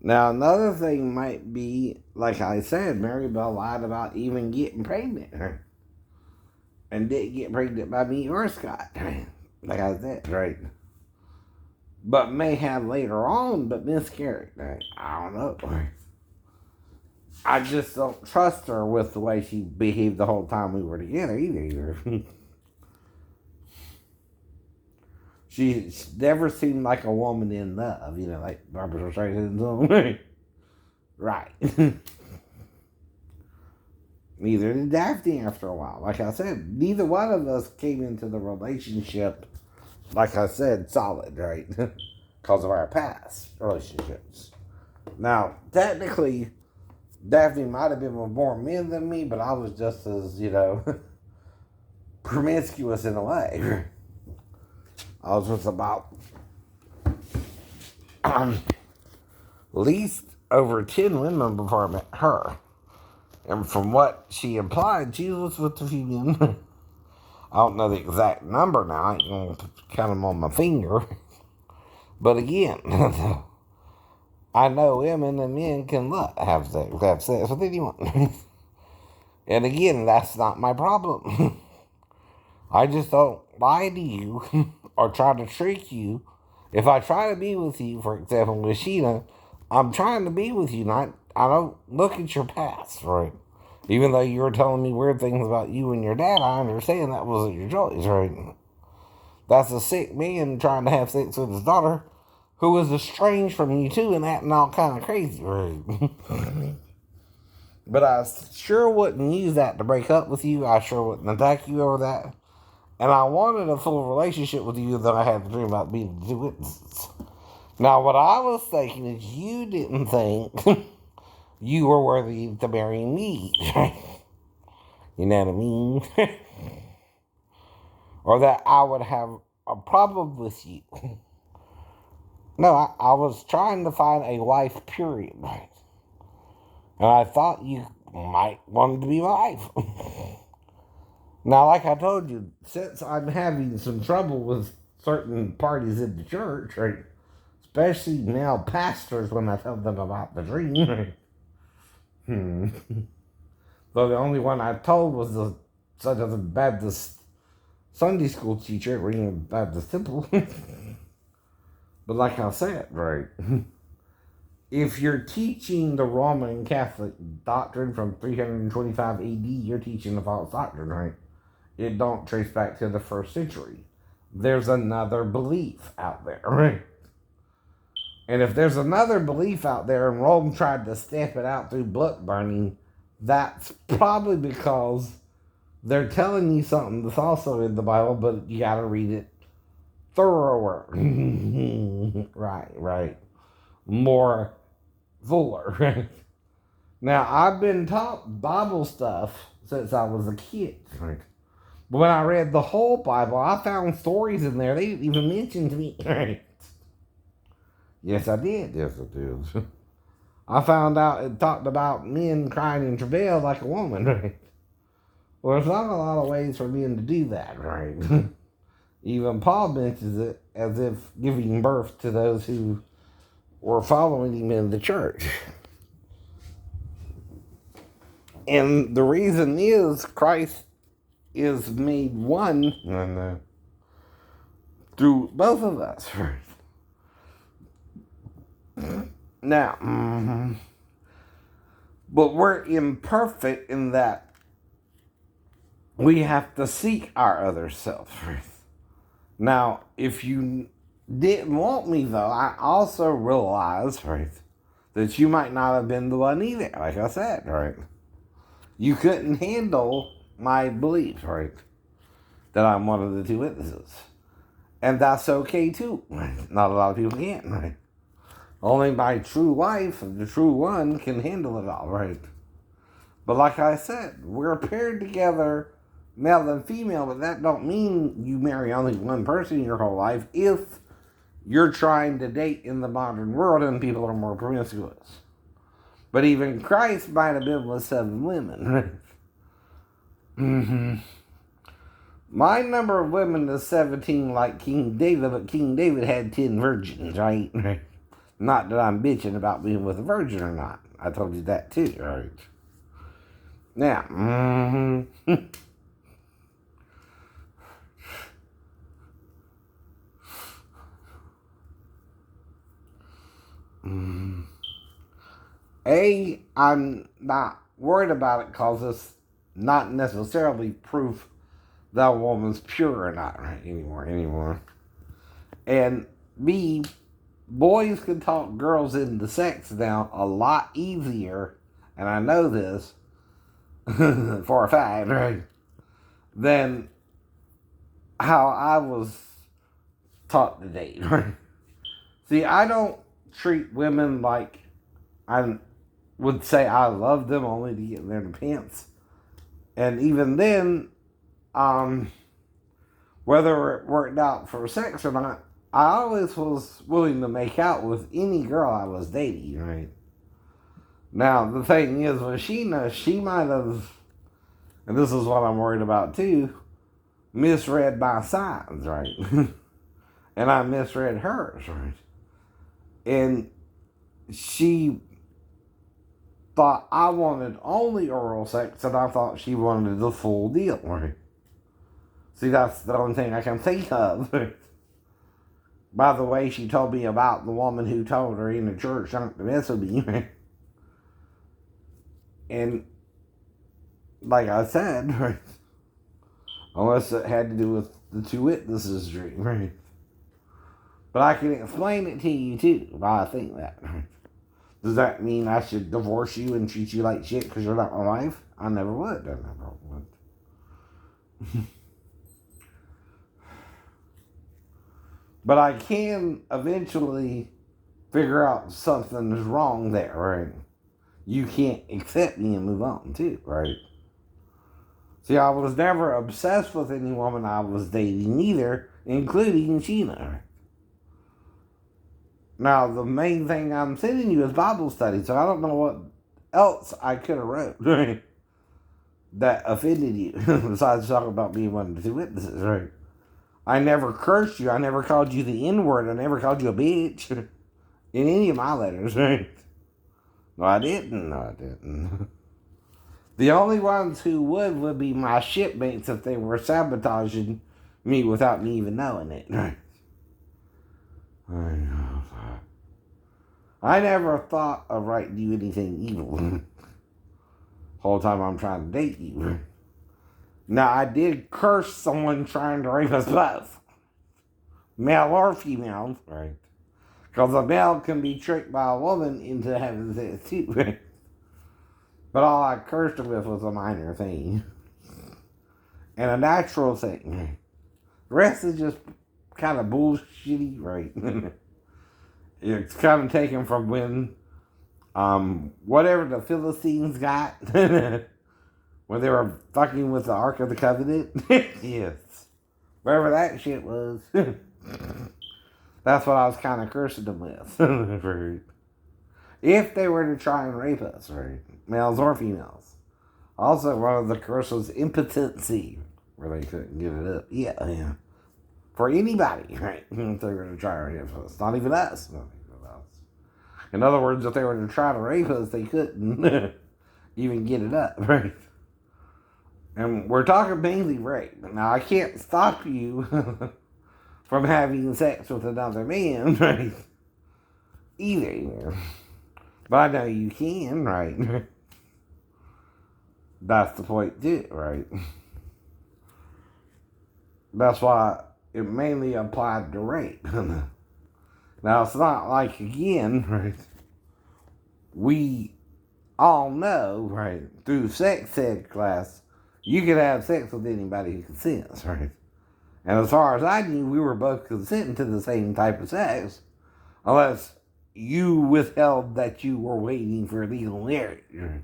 Now, another thing might be, like I said, Maribel lied about even getting pregnant. And didn't get pregnant by me or Scott. Like I said, right? But may have later on, but miscarried. I don't know. I just don't trust her with the way she behaved the whole time we were together either. She never seemed like a woman in love, like Barbara Streisand. Right. Neither did Daphne after a while. Like I said, neither one of us came into the relationship, like I said, solid, right? Because of our past relationships. Now, technically, Daphne might have been with more men than me, but I was just as, promiscuous in a way. I was with about at least over 10 women before I met her. And from what she implied, she was with a few men. I don't know the exact number now. I ain't going to count them on my finger. But again, I know women and men can have sex with anyone. And again, that's not my problem. I just don't lie to you or try to trick you. If I try to be with you, for example, with Sheena, I'm trying to be with you. I don't look at your past, right? Even though you were telling me weird things about you and your dad, I understand that wasn't your choice, right? That's a sick man trying to have sex with his daughter, who is estranged from you too, and acting all kind of crazy, right? But I sure wouldn't use that to break up with you. I sure wouldn't attack you over that. And I wanted a full relationship with you, though I had to dream about being two witnesses. Now, what I was thinking is you didn't think you were worthy to marry me. You know what I mean? Or that I would have a problem with you. No, I was trying to find a wife, period. And I thought you might want to be my wife. Now, like I told you, since I'm having some trouble with certain parties in the church, right? Especially now pastors when I tell them about the dream. Right? So the only one I told was the son of the Baptist Sunday school teacher at Ring Baptist Temple. But like I said, right? If you're teaching the Roman Catholic doctrine from 325 AD, you're teaching a false doctrine, right? It don't trace back to the first century. There's another belief out there, right? And if there's another belief out there and Rome tried to stamp it out through blood burning, that's probably because they're telling you something that's also in the Bible, but you gotta read it thorougher. Right. More fuller, right? Now, I've been taught Bible stuff since I was a kid, right? But when I read the whole Bible, I found stories in there they didn't even mention to me, right? Yes, I did. Yes, I did. I found out it talked about men crying in travail like a woman, right? Well, there's not a lot of ways for men to do that, right? Even Paul mentions it as if giving birth to those who were following him in the church. And the reason is Christ is made one through both of us. Now, but we're imperfect in that we have to seek our other self. Now, if you didn't want me, though, I also realized, right, that you might not have been the one either, like I said, right? You couldn't handle my belief, right, that I'm one of the two witnesses. And that's okay, too. Right? Not a lot of people can, right? Only my true wife, the true one, can handle it all, right? But like I said, we're paired together, male and female, but that don't mean you marry only one person your whole life if you're trying to date in the modern world and people are more promiscuous. But even Christ might have been with 7 women, right? My number of women is 17 like King David, but King David had 10 virgins, right? Not that I'm bitching about being with a virgin or not. I told you that too, right? Now, I'm not worried about it because it's not necessarily proof that a woman's pure or not right anymore. And B, boys can talk girls into sex now a lot easier, and I know this for a fact, right? Than how I was taught to date, right? See, I don't treat women like I would say I love them only to get in their pants. And even then, whether it worked out for sex or not, I always was willing to make out with any girl I was dating, right? Now, the thing is with Sheena, she might have, and this is what I'm worried about too, misread my signs, right? And I misread hers, right? And she thought I wanted only oral sex, and I thought she wanted the full deal, right? See, that's the only thing I can think of. By the way, she told me about the woman who told her in the church not to mess with me, right? And like I said, right, unless it had to do with the two witnesses' dream, right? But I can explain it to you too, why I think that, right? Does that mean I should divorce you and treat you like shit because you're not my wife? I never would. I never would. But I can eventually figure out something is wrong there, right? You can't accept me and move on too, right? See, I was never obsessed with any woman I was dating either, including Sheena. Now, the main thing I'm sending you is Bible study, so I don't know what else I could have wrote, right, that offended you, besides talking about being one of the two witnesses, right? I never cursed you. I never called you the N-word. I never called you a bitch in any of my letters, right? No, I didn't. The only ones who would be my shipmates if they were sabotaging me without me even knowing it, right? I know. I never thought of writing you anything evil. The whole time I'm trying to date you. Now, I did curse someone trying to rape us both. Male or female, right? Because a male can be tricked by a woman into having sex too, right? But all I cursed her with was a minor thing. And a natural thing. The rest is just kind of bullshitty, right? It's kind of taken from when, whatever the Philistines got, when they were fucking with the Ark of the Covenant. Yes. Wherever that shit was. That's what I was kind of cursing them with. If they were to try and rape us, right? Males or females. Also, one of the curses was impotency, where they couldn't get it up. Yeah. For anybody, right? If they were to try and rape us. Not even us. Not even us. In other words, if they were to try to rape us, they couldn't even get it up, right? And we're talking mainly rape. Now, I can't stop you from having sex with another man, right? Either. But I know you can, right? That's the point too, right? That's why it mainly applied to rape. Now, it's not like, again, right, we all know, right, through sex ed class, you can have sex with anybody who consents, right? And as far as I knew, we were both consenting to the same type of sex, unless you withheld that you were waiting for legal marriage,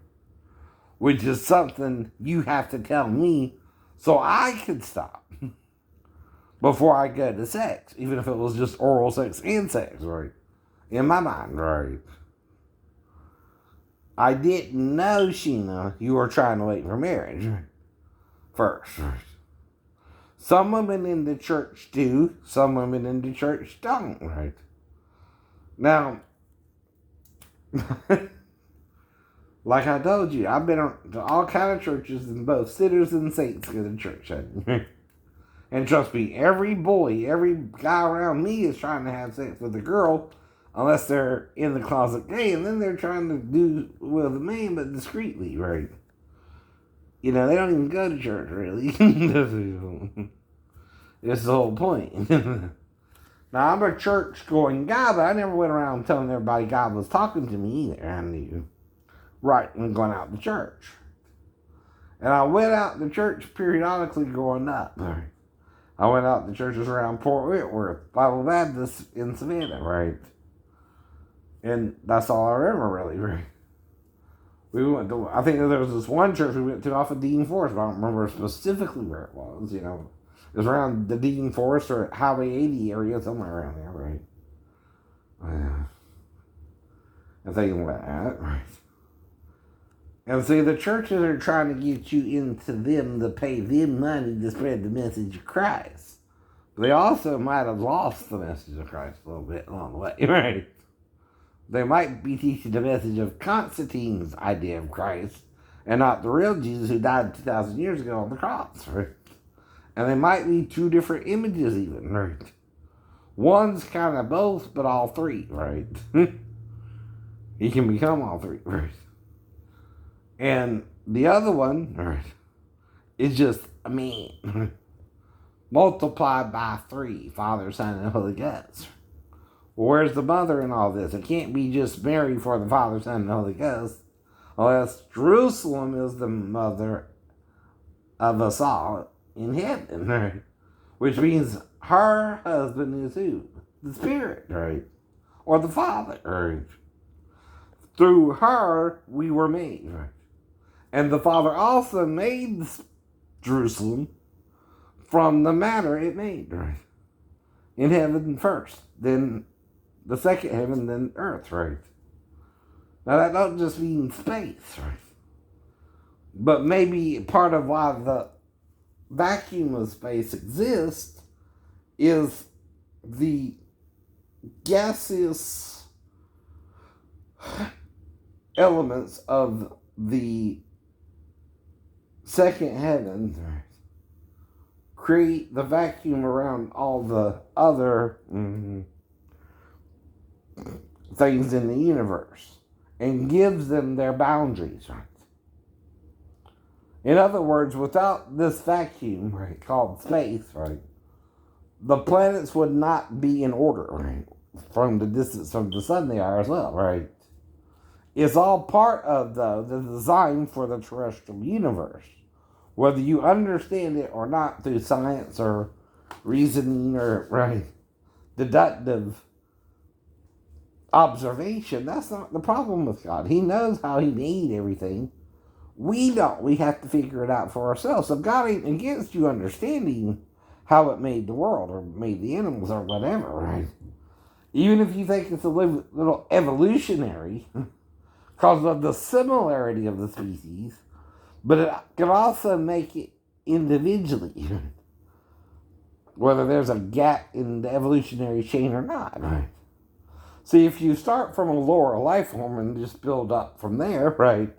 which is something you have to tell me so I could stop before I go to sex, even if it was just oral sex and sex, right? In my mind, right? I didn't know, Sheena, you were trying to wait for marriage first. Some women in the church do, some women in the church don't, right? Now, Like I told you, I've been to all kind of churches, and both sinners and saints go to church. And trust me, every boy, every guy around me is trying to have sex with a girl, unless they're in the closet gay, and then they're trying to do with a man, but discreetly, right? You know, they don't even go to church, really. That's the whole point. Now, I'm a church-going guy, but I never went around telling everybody God was talking to me either. I knew right when going out to church. And I went out to church periodically growing up. I went out to churches around Port Whitworth, Bible Baptist in Savannah, right? And that's all I remember, really, right? We went to, I think there was this one church we went to off of Dean Forest, but I don't remember specifically where it was, you know. It was around the Dean Forest or Highway 80 area, somewhere around there, right? I'm thinking about that, right? And see, the churches are trying to get you into them to pay them money to spread the message of Christ. But they also might have lost the message of Christ a little bit along the way, right? They might be teaching the message of Constantine's idea of Christ and not the real Jesus who died 2,000 years ago on the cross, right? And they might be two different images even, right? One's kind of both, but all three, right? He can become all three, right? And the other one, right, is just a man multiplied by three, Father, Son, and Holy Ghost. Well, where's the mother in all this? It can't be just Mary for the Father, Son, and Holy Ghost, unless Jerusalem is the mother of us all in heaven, right? Which means her husband is who? The Spirit, right? Or the Father, right? Through her, we were made, right? And the Father also made Jerusalem from the matter it made, right? In heaven first, then the second heaven, then earth, right? Now that don't just mean space, right? But maybe part of why the vacuum of space exists is the gaseous elements of the second heaven create the vacuum around all the other things in the universe and gives them their boundaries, right? In other words, without this vacuum, right, called space, right, the planets would not be in order, right? From the distance from the sun they are as well, right? It's all part of, though, the design for the terrestrial universe. Whether you understand it or not through science or reasoning or, right, deductive observation, that's not the problem with God. He knows how he made everything. We don't. We have to figure it out for ourselves. So God ain't against you understanding how it made the world or made the animals or whatever, right? Even if you think it's a little evolutionary because of the similarity of the species, but it can also make it individually, whether there's a gap in the evolutionary chain or not, right? See, if you start from a lower life form and just build up from there, right,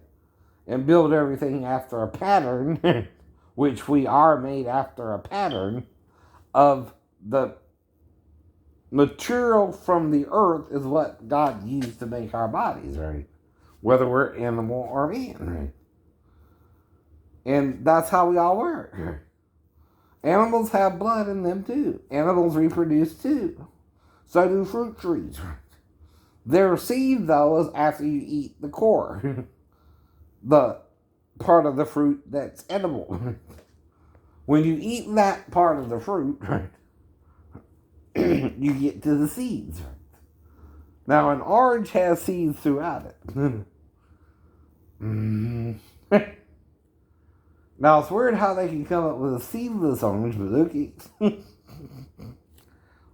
and build everything after a pattern, which we are made after a pattern of the material from the earth is what God used to make our bodies, right? Whether we're animal or man, right? And that's how we all work. Animals have blood in them too. Animals reproduce too. So do fruit trees. Their seed, though, is after you eat the core. The part of the fruit that's edible. When you eat that part of the fruit, you get to the seeds. Now, an orange has seeds throughout it. Now, it's weird how they can come up with a seedless orange, but okay.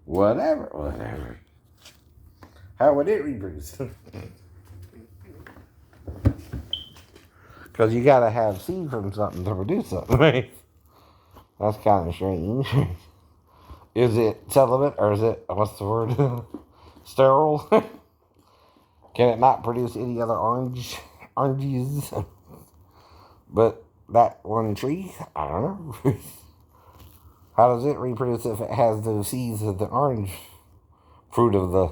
Whatever. How would it reproduce? Because you gotta have seed from something to produce something, right? That's kind of strange. Is it celibate or is it, what's the word? Sterile? Can it not produce any other oranges? But that one tree? I don't know. How does it reproduce if it has the seeds of the orange fruit of the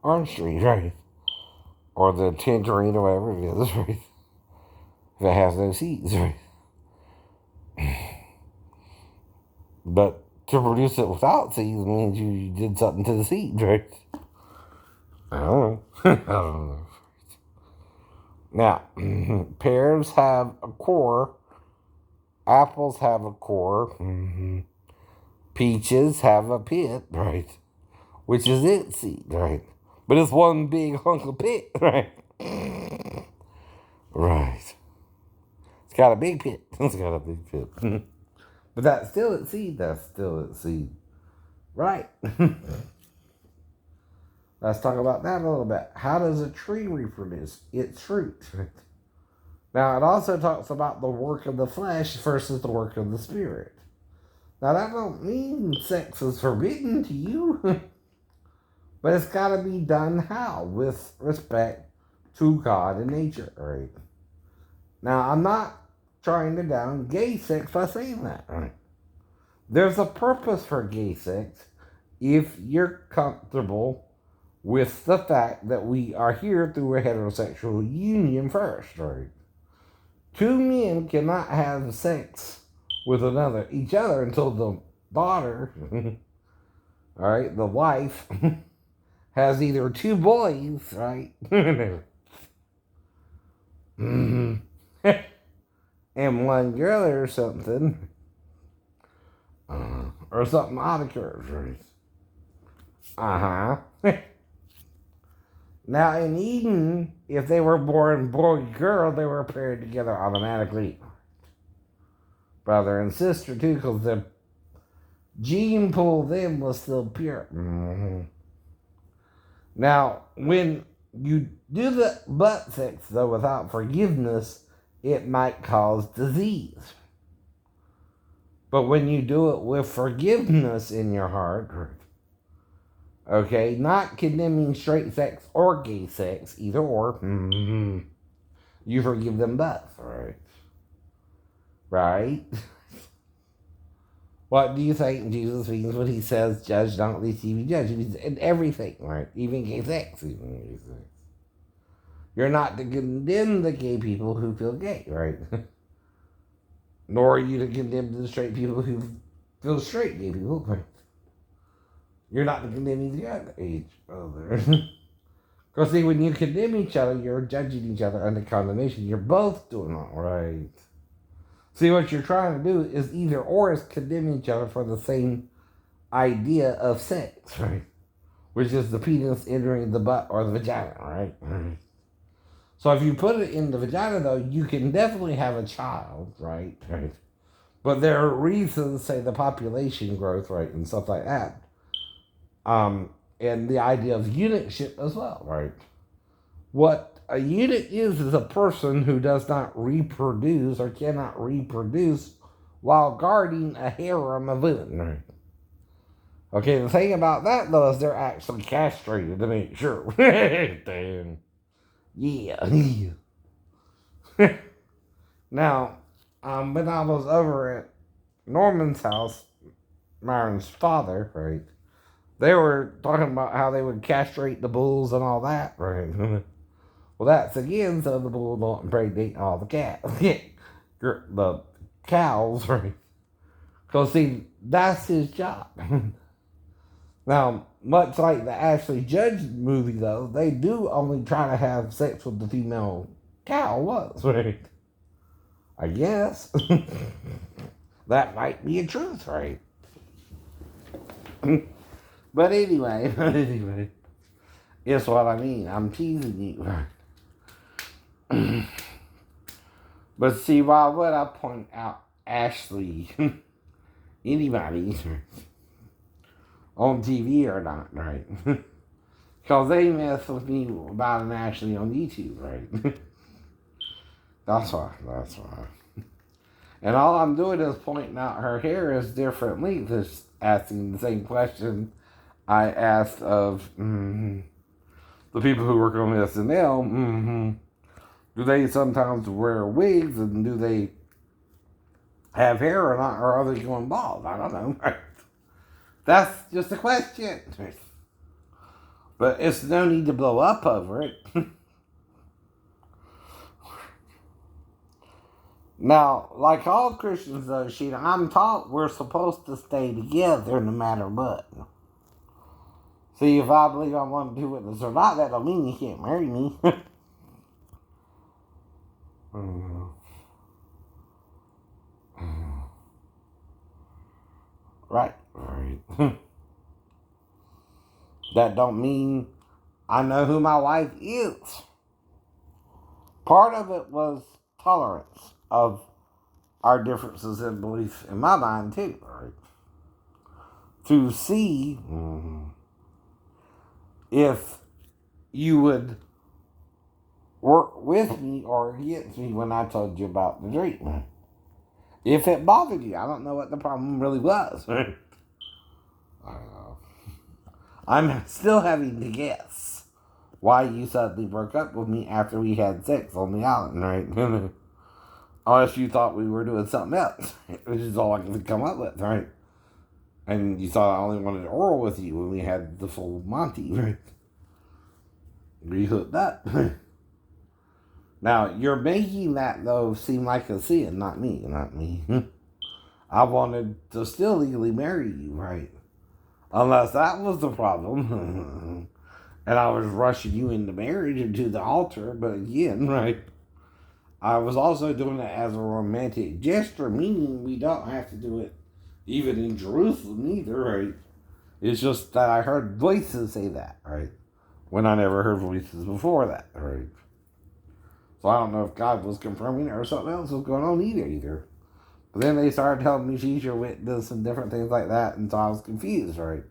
orange tree, right? Or the tangerine or whatever it is, right? If it has no seeds, right? But to produce it without seeds means you did something to the seed, right? I don't know. I don't know. Now, pears have a core. Apples have a core. Peaches have a pit, right? Which is its seed, right? But it's one big hunk of pit, right? Right. It's got a big pit. It's got a big pit. But that's still its seed. That's still its seed. Right. Let's talk about that a little bit. How does a tree reproduce its fruit? Now, it also talks about the work of the flesh versus the work of the spirit. Now, that don't mean sex is forbidden to you. But it's got to be done how? With respect to God and nature, right? Now, I'm not trying to down gay sex by saying that, right? There's a purpose for gay sex if you're comfortable with the fact that we are here through a heterosexual union first, right? Two men cannot have sex with each other until the daughter, all right, the wife, has either two boys, right? And one girl or something. Or something out of character. Now, in Eden, if they were born boy girl, they were paired together automatically. Brother and sister, too, because the gene pool then was still pure. Now, when you do the butt sex, though, without forgiveness, it might cause disease. But when you do it with forgiveness in your heart, okay, not condemning straight sex or gay sex, either or, you forgive them both, right? Right? What do you think Jesus means when he says, judge not lest ye be judged? It means in everything, right? Even gay sex, You're not to condemn the gay people who feel gay, right? Nor are you to condemn the straight people who feel straight gay people, right? You're not to condemn each other. Because see, when you condemn each other, you're judging each other under condemnation. You're both doing it right. See, what you're trying to do is either or is condemn each other for the same idea of sex, right? Which is the penis entering the butt or the vagina, right? So if you put it in the vagina, though, you can definitely have a child, right? But there are reasons, say, the population growth, right, and stuff like that. And the idea of eunuchship as well, right? What a eunuch is a person who does not reproduce or cannot reproduce while guarding a harem of women, right? Okay, the thing about that, though, is they're actually castrated to make sure. Damn. Yeah. Now, when I was over at Norman's house, Myron's father, right, they were talking about how they would castrate the bulls and all that, right? Well, that's again so the bull don't impregnate all the cats. The cows, right? Because, see, that's his job. Now, much like the Ashley Judge movie, though, they do only try to have sex with the female cow was, right? I guess. That might be a truth, right? But anyway, it's what I mean. I'm teasing you. But see, why would I point out Ashley, anybody, on TV or not, right? Because they mess with me about an Ashley on YouTube, right? That's why. And all I'm doing is pointing out her hair is different length, is asking the same question I asked of The people who work on SNL, do they sometimes wear wigs, and do they have hair or not, or are they going bald? I don't know. That's just a question. But it's no need to blow up over it. Now, like all Christians, though, Sheena, I'm taught we're supposed to stay together no matter what. See, if I believe I'm one of two witnesses or not, that don't mean you can't marry me. Right. That don't mean I know who my wife is. Part of it was tolerance of our differences in beliefs in my mind too, right? To see if you would work with me or against me when I told you about the dream. If it bothered you, I don't know what the problem really was. I don't know. I'm still having to guess why you suddenly broke up with me after we had sex on the island, right? Unless you thought we were doing something else, which is all I could come up with, right? And you thought I only wanted oral with you when we had the full Monty, right? We hooked up. Now, you're making that, though, seem like a sin, not me. I wanted to still legally marry you, right? Unless that was the problem. And I was rushing you into marriage and to the altar, but again, right? I was also doing it as a romantic gesture, meaning we don't have to do it even in Jerusalem either, right? It's just that I heard voices say that, right? When I never heard voices before that, right? So I don't know if God was confirming it or something else was going on either. But then they started telling me she's your witness and different things like that, and so I was confused, right?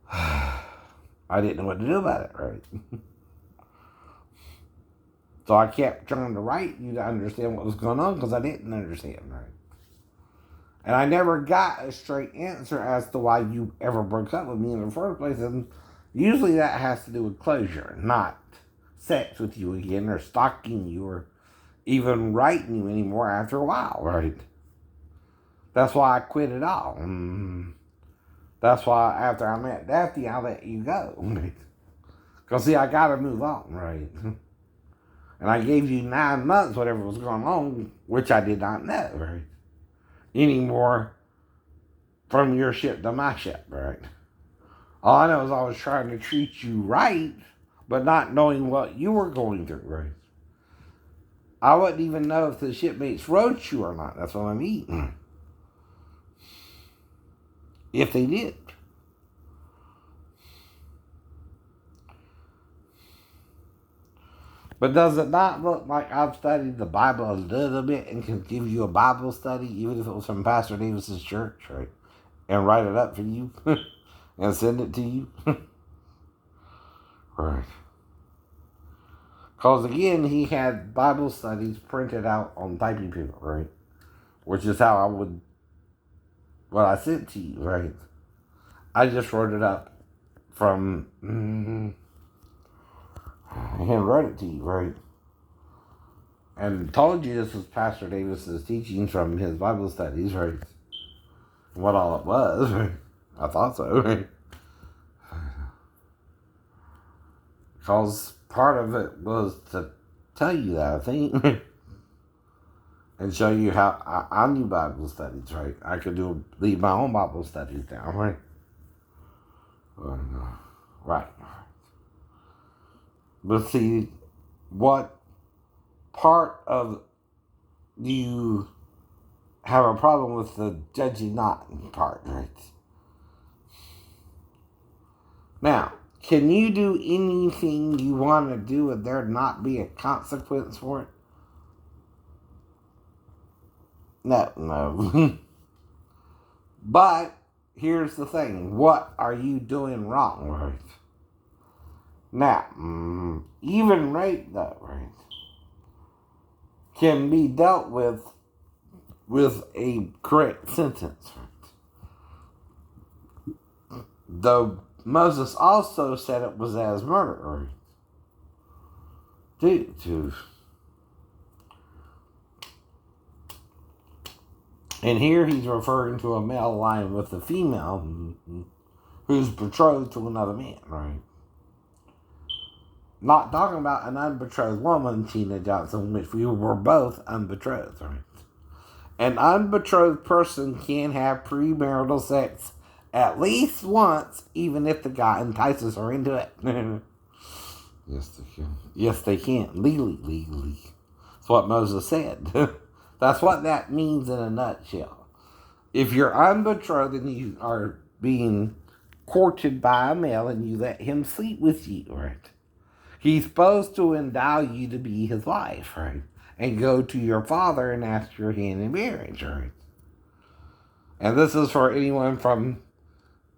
I didn't know what to do about it, right? So I kept trying to write you to understand what was going on because I didn't understand, right? And I never got a straight answer as to why you ever broke up with me in the first place. And usually that has to do with closure, not sex with you again or stalking you or even writing you anymore after a while, right? That's why I quit it all. That's why after I met Daphne, I let you go. Because, see, I got to move on, right? And I gave you 9 months, whatever was going on, which I did not know, right? Anymore from your ship to my ship, right? All I know is I was trying to treat you right, but not knowing what you were going through, right? I wouldn't even know if the shipmates wrote you or not. That's what I mean. If they did. But does it not look like I've studied the Bible a little bit and can give you a Bible study, even if it was from Pastor Davis's church, right? And write it up for you and send it to you? Right. Because again, he had Bible studies printed out on typing paper, right? Which is how I would, what I sent to you, right? I just wrote it up from, and wrote it to you, right? And told you this was Pastor Davis's teachings from his Bible studies, right? What all it was, right? I thought so, right? Because part of it was to tell you that, I think, and show you how I knew Bible studies, right? I could lead my own Bible studies down, right? Right. But see, what part of do you have a problem with the judging not part, right? Now, can you do anything you want to do and there not be a consequence for it? No. But here's the thing. What are you doing wrong, right? Now, even rape, though, right, can be dealt with a correct sentence. Though Moses also said it was as murder. Too. And here he's referring to a male lying with a female who's betrothed to another man, right? Not talking about an unbetrothed woman, Tina Johnson, which we were both unbetrothed, right? An unbetrothed person can have premarital sex at least once, even if the guy entices her into it. Yes, they can. Yes, they can. Legally. That's what Moses said. That's what that means in a nutshell. If you're unbetrothed and you are being courted by a male and you let him sleep with you, right? He's supposed to endow you to be his wife, right? And go to your father and ask your hand in marriage, right? And this is for anyone from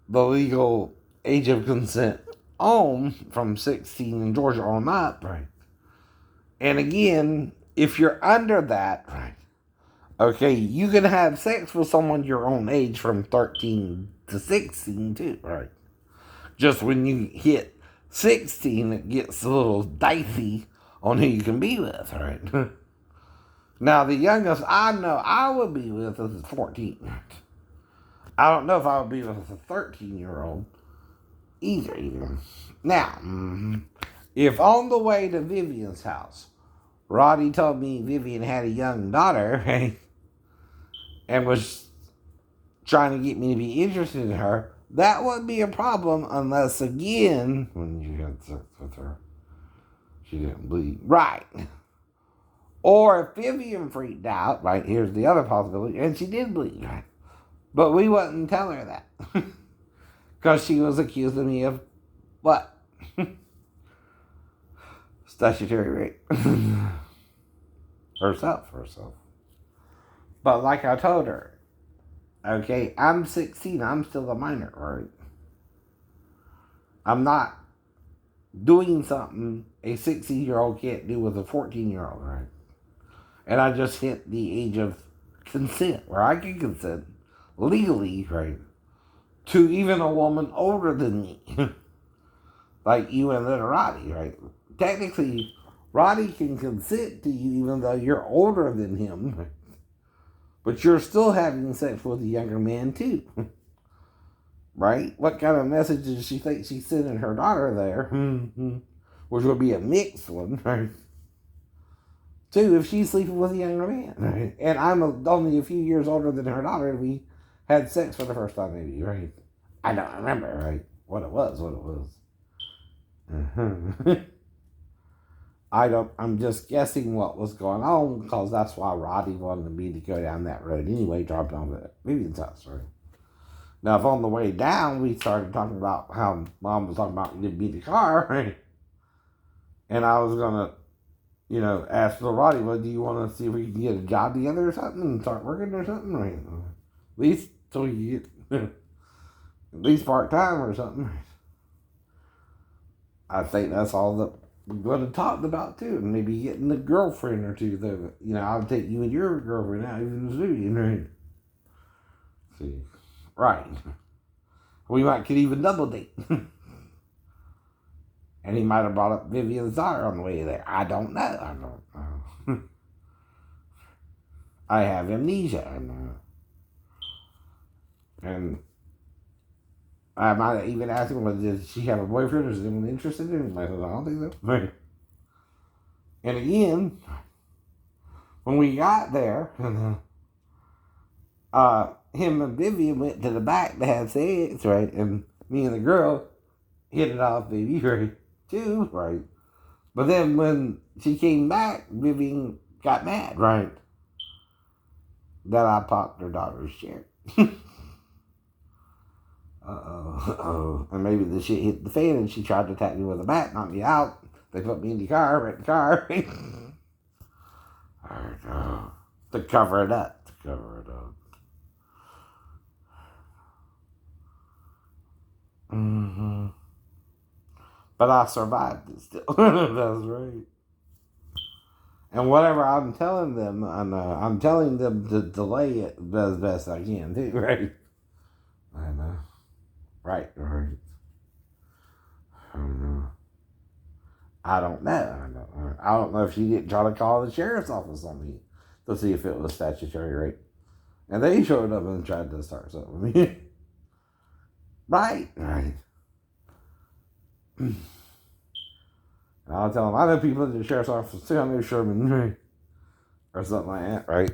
the legal age of consent on, from 16 in Georgia on up, right? And again, if you're under that, right? Okay, you can have sex with someone your own age from 13 to 16 too, right? Just when you hit 16, it gets a little dicey on who you can be with, right? Now, the youngest I know I would be with is 14. I don't know if I would be with a 13-year-old either. Now, if on the way to Vivian's house, Roddy told me Vivian had a young daughter, right, and was trying to get me to be interested in her, that wouldn't be a problem unless, again, when you had sex with her, she didn't bleed. Right. Or if Vivian freaked out, right, here's the other possibility, and she did bleed, right? But we wouldn't tell her that. Because she was accusing me of what? Statutory rape. herself. But like I told her, okay, I'm 16, I'm still a minor, right? I'm not doing something a 16-year-old can't do with a 14-year-old, right? And I just hit the age of consent, where I can consent legally, right, to even a woman older than me. Like you and little Roddy, right? Technically, Roddy can consent to you even though you're older than him, right? But you're still having sex with a younger man too. Right? What kind of message does she think she's sending her daughter there? Which would be a mixed one, right? Too, if she's sleeping with a younger man, right? And I'm only a few years older than her daughter, and we had sex for the first time, maybe, right? I don't remember, right? What it was. I'm just guessing what was going on, because that's why Roddy wanted me to go down that road anyway, dropping off at Vivian's house, right? Now, if on the way down, we started talking about how Mom was talking about getting me the car, right? And I was going to, ask little Roddy, well, do you want to see if we can get a job together or something and start working or something, right? At least till you get, at least part-time or something. I think that's all that we're going to talk about, too. And maybe getting a girlfriend or two, though. I'll take you and your girlfriend out even to Vivian, right? See. Right. We might could even double date. And he might have brought up Vivian's daughter on the way there. I don't know. I have amnesia. And I might have even asked him, did she have a boyfriend or is anyone interested in him? I said, I don't think so. Right. And again, when we got there, him and Vivian went to the back to have sex, right? And me and the girl hit it off, baby, right? Too, right? But then when she came back, Vivian got mad, right? That I popped her daughter's chair. And maybe the shit hit the fan and she tried to attack me with a bat, knock me out. They put me in the car, right in the car. To cover it up. But I survived it still. That's right. And whatever I'm telling them, I'm telling them to delay it as best I can too, right? I know. Right. I don't know. I don't know if she didn't try to call the sheriff's office on me to see if it was statutory rape. And they showed up and tried to start something with me. Right. And I'll tell them, I know people at the sheriff's office too. I know Sherman, right? Or something like that, right?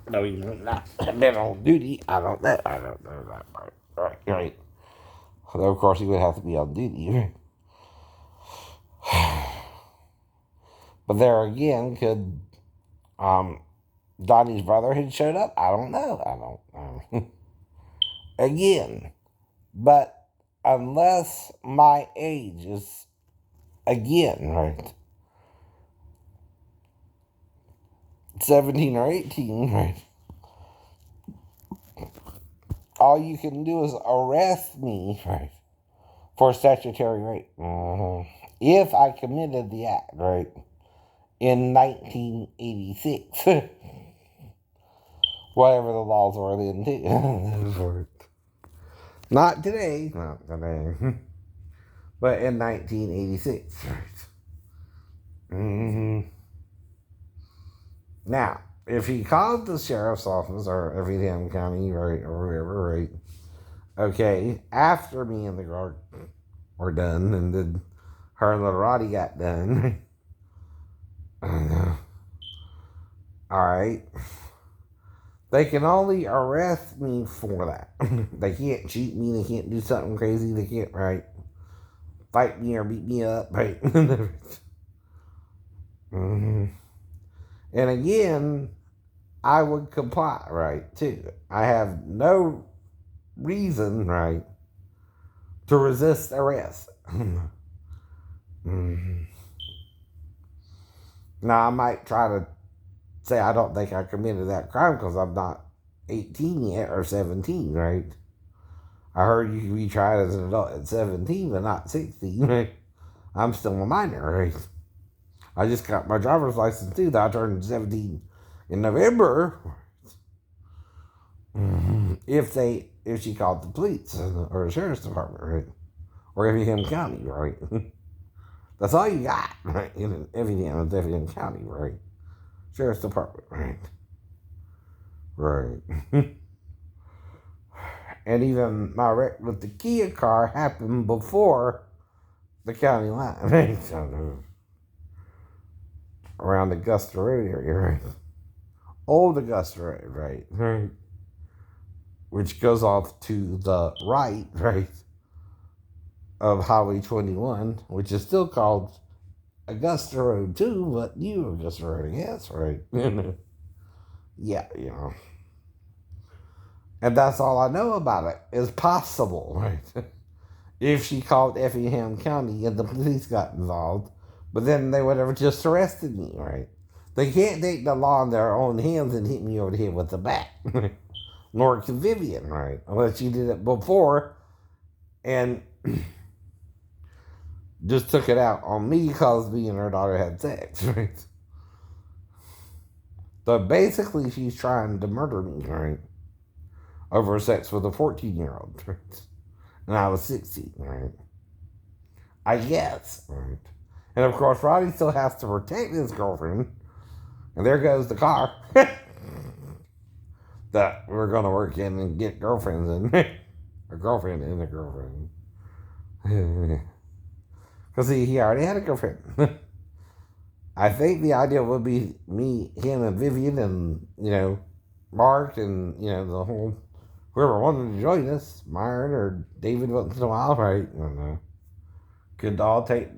No, he's not been on duty. I don't know that part. Right. Although, of course, he would have to be on duty. But there again, could Donnie's brother had showed up? I don't know. Again. But unless my age is, again, right, 17 or 18, right, all you can do is arrest me, right, for statutory rape. If I committed the act, right, in 1986. Whatever the laws were then, too. Not today. But in 1986, right. Now, if he called the sheriff's office or Effingham County, right, or wherever, right, okay, after me and the girl were done, and then her and little Roddy got done, alright, they can only arrest me for that. They can't cheat me, they can't do something crazy, they can't, right, fight me or beat me up, right. And again, I would comply, right, too. I have no reason, right, to resist arrest. Now, I might try to say I don't think I committed that crime because I'm not 18 yet or 17, right? I heard you can be tried as an adult at 17, but not 16, right? I'm still a minor, right? I just got my driver's license too. I turned 17 in November. If she called the police or the sheriff's department, right? Or Effingham County, right? That's all you got, right? In Effingham County, right? Sheriff's department, right? Right. And even my wreck with the Kia car happened before the county line, right? Around Augusta Road area, right? Old Augusta Road, right? Which goes off to the right, right? Of Highway 21, which is still called Augusta Road too, but New Augusta Road, I guess, right? Yeah, And that's all I know about it. It's possible, right? If she called Effingham County and the police got involved, but then they would have just arrested me, right? They can't take the law in their own hands and hit me over the head with the bat. Nor can Vivian, right? Unless she did it before and just took it out on me because me and her daughter had sex, right? So basically, she's trying to murder me, right? Over sex with a 14-year-old, right? And I was 16, right? I guess, right? And of course, Roddy still has to protect his girlfriend. And there goes the car that we're going to work in and get girlfriends in. A girlfriend and a girlfriend. Because he already had a girlfriend. I think the idea would be me, him, and Vivian, and, Mark, and, the whole, whoever wanted to join us, Myron or David once in a while, right? And, could all take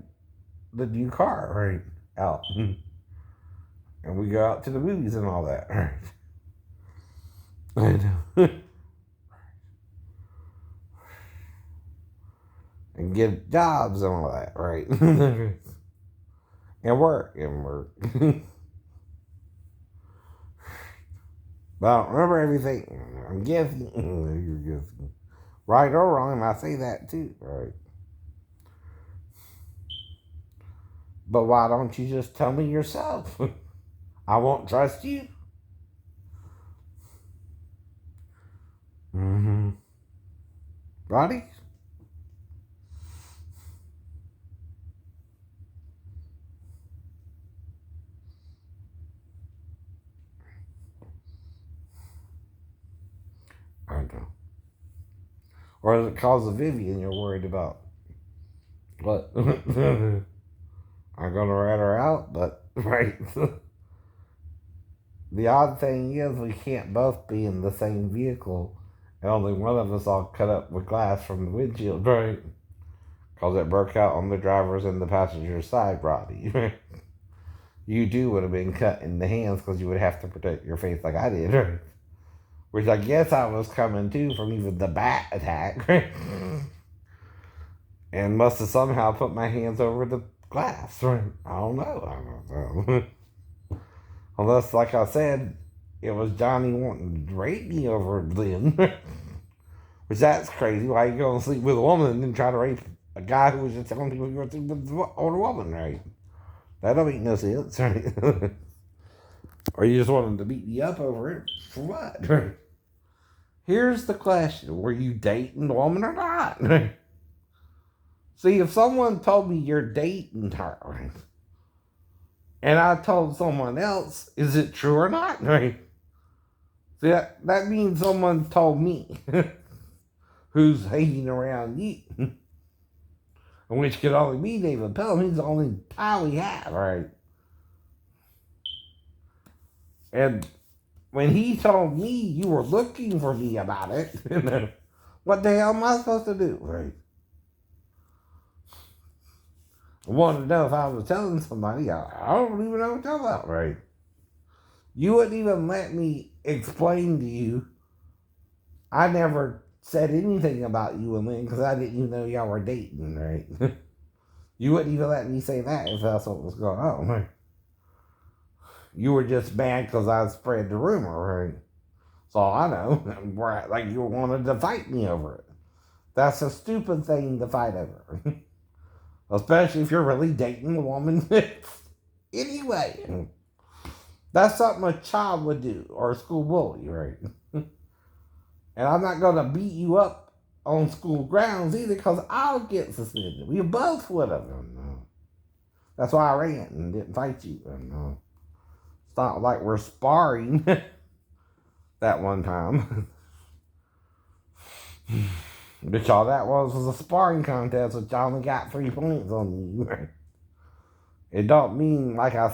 the new car, right, out. And we go out to the movies and all that, right? I know. And get jobs and all that, right? and work. But I don't remember everything. I'm guessing. You're guessing. Right or wrong, I say that too, right? But why don't you just tell me yourself? I won't trust you. Roddy? right now. Or is it cause of Vivian you're worried about? What? I'm gonna rat her out, but right. The odd thing is we can't both be in the same vehicle and only one of us all cut up with glass from the windshield, right? Because it broke out on the driver's and the passenger's side body. You too would have been cut in the hands because you would have to protect your face like I did, right? Which I guess I was coming too from even the bat attack, right? And must have somehow put my hands over the glass, right? I don't know. Unless, like I said, it was Johnny wanting to rape me over Lynn. Which that's crazy. Why you go and sleep with a woman and then try to rape a guy who was just telling people you were sleeping with an older woman, right? That don't make no sense, right? Or you just wanted to beat me up over it. For what? Right? Here's the question. Were you dating the woman or not? Right? See, if someone told me you're dating her, right? And I told someone else, is it true or not? Right? See, that means someone told me who's hanging around you. Which could only be David Pelham. He's the only pal we have, right? And when he told me you were looking for me about it, what the hell am I supposed to do, right? I wanted to know if I was telling somebody. I don't even know what to tell about, right? You wouldn't even let me explain to you. I never said anything about you and Lynn because I didn't even know y'all were dating, right? You wouldn't even let me say that if that's what was going on, right? You were just mad because I spread the rumor, right? So I know, like you wanted to fight me over it. That's a stupid thing to fight over. Especially if you're really dating a woman. Anyway, that's something a child would do, or a school bully, right? And I'm not going to beat you up on school grounds either, because I'll get suspended. We both would have. That's why I ran and didn't fight you. It's not like we're sparring that one time. Which all that was a sparring contest, which I only got 3 points on you. It don't mean, like I said,